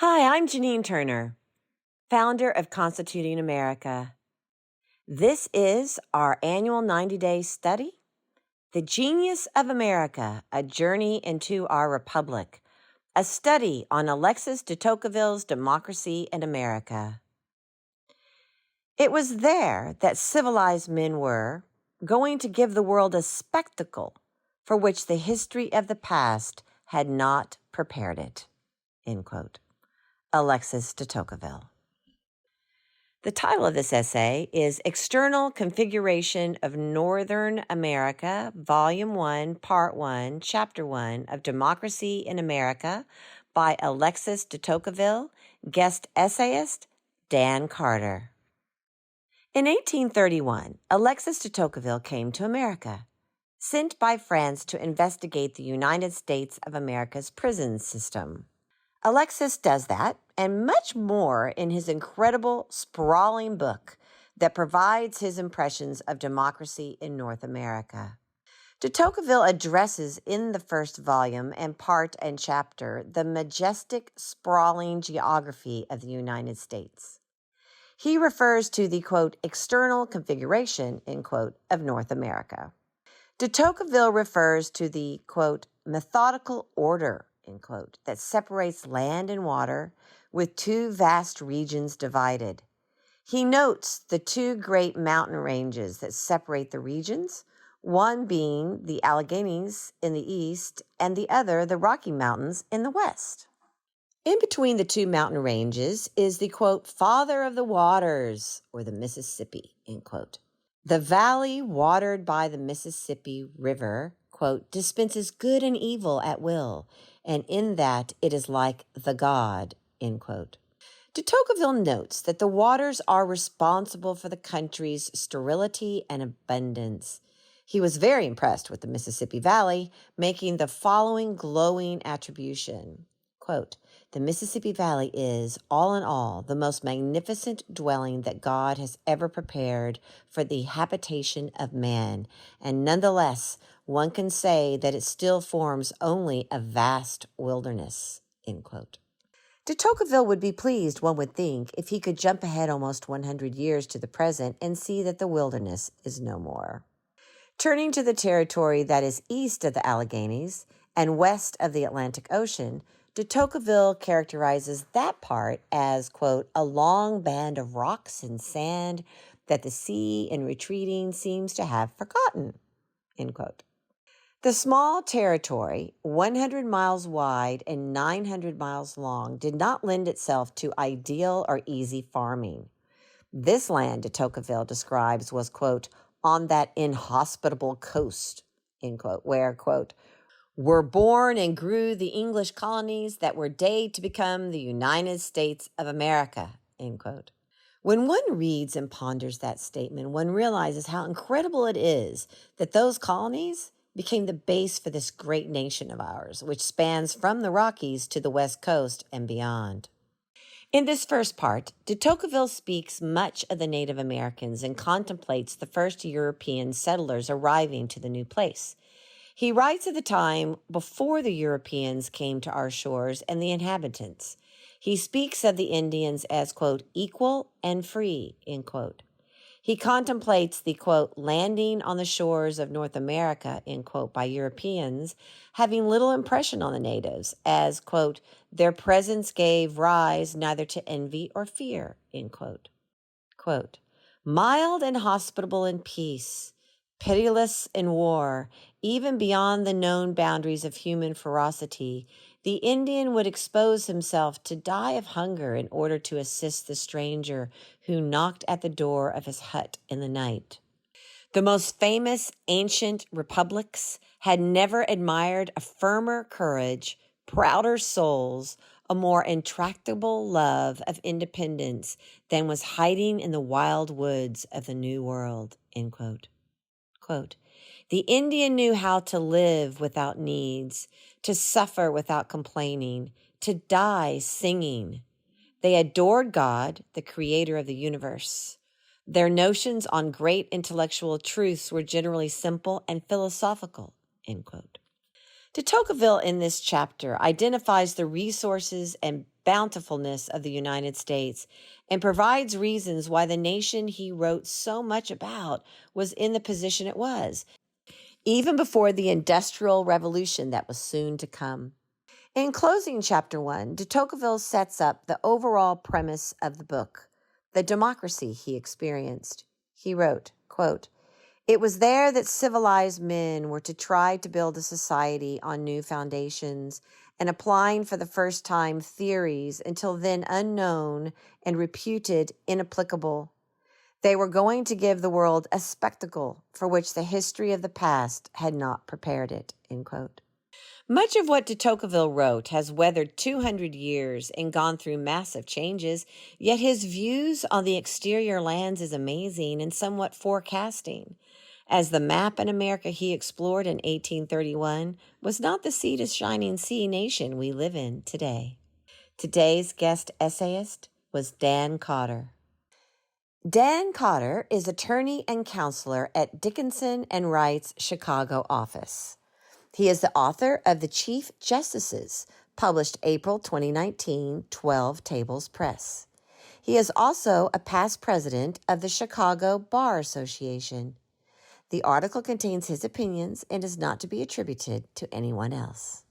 Hi, I'm Janine Turner, founder of Constituting America. This is our annual 90-day study, The Genius of America, A Journey into Our Republic, a study on Alexis De Tocqueville's Democracy in America. It was there that civilized men were going to give the world a spectacle for which the history of the past had not prepared it. End quote. Alexis De Tocqueville. The title of this essay is External Configuration of Northern America, Volume 1, Part 1, Chapter 1 of Democracy in America by Alexis De Tocqueville, guest essayist Dan Cotter. In 1831, Alexis de Tocqueville came to America, sent by France to investigate the United States of America's prison system. Alexis does that and much more in his incredible, sprawling book that provides his impressions of democracy in North America. De Tocqueville addresses in the first volume and part and chapter the majestic, sprawling geography of the United States. He refers to the, quote, external configuration, end quote, of North America. De Tocqueville refers to the, quote, methodical order, end quote, that separates land and water with two vast regions divided. He notes the two great mountain ranges that separate the regions, one being the Alleghenies in the east and the other the Rocky Mountains in the west. In between the two mountain ranges is the, quote, father of the waters, or the Mississippi, end quote. The valley watered by the Mississippi River, quote, dispenses good and evil at will, and in that it is like the God, end quote. De Tocqueville notes that the waters are responsible for the country's sterility and abundance. He was very impressed with the Mississippi Valley, making the following glowing attribution. Quote, the Mississippi Valley is, all in all, the most magnificent dwelling that God has ever prepared for the habitation of man, and nonetheless, one can say that it still forms only a vast wilderness, end quote. De Tocqueville would be pleased, one would think, if he could jump ahead almost 100 years to the present and see that the wilderness is no more. Turning to the territory that is east of the Alleghenies and west of the Atlantic Ocean, de Tocqueville characterizes that part as, quote, a long band of rocks and sand that the sea in retreating seems to have forgotten, end quote. The small territory, 100 miles wide and 900 miles long, did not lend itself to ideal or easy farming. This land, de Tocqueville describes, was, quote, on that inhospitable coast, end quote, where, quote, were born and grew the English colonies that were dated to become the United States of America, end quote. When one reads and ponders that statement, one realizes how incredible it is that those colonies became the base for this great nation of ours, which spans from the Rockies to the West Coast and beyond. In this first part, de Tocqueville speaks much of the Native Americans and contemplates the first European settlers arriving to the new place. He writes of the time before the Europeans came to our shores and the inhabitants. He speaks of the Indians as, quote, equal and free, end quote. He contemplates the, quote, landing on the shores of North America, end quote, by Europeans, having little impression on the natives, as, quote, their presence gave rise neither to envy or fear, end quote. Quote, mild and hospitable in peace, pitiless in war, even beyond the known boundaries of human ferocity, the Indian would expose himself to die of hunger in order to assist the stranger who knocked at the door of his hut in the night. The most famous ancient republics had never admired a firmer courage, prouder souls, a more intractable love of independence than was hiding in the wild woods of the New World, end quote. Quote, the Indian knew how to live without needs, to suffer without complaining, to die singing. They adored God, the creator of the universe. Their notions on great intellectual truths were generally simple and philosophical, end quote. De Tocqueville in this chapter identifies the resources and bountifulness of the United States and provides reasons why the nation he wrote so much about was in the position it was, even before the Industrial Revolution that was soon to come. In closing Chapter 1, de Tocqueville sets up the overall premise of the book, the democracy he experienced. He wrote, quote, "It was there that civilized men were to try to build a society on new foundations and applying for the first time theories until then unknown and reputed inapplicable. They were going to give the world a spectacle for which the history of the past had not prepared it." End quote. Much of what de Tocqueville wrote has weathered 200 years and gone through massive changes, yet his views on the exterior lands is amazing and somewhat forecasting, as the map in America he explored in 1831 was not the sea to shining sea nation we live in today. Today's guest essayist was Dan Cotter. Dan Cotter is attorney and counselor at Dickinson and Wright's Chicago office. He is the author of The Chief Justices, published April 2019, 12 Tables Press. He is also a past president of the Chicago Bar Association. The article contains his opinions and is not to be attributed to anyone else.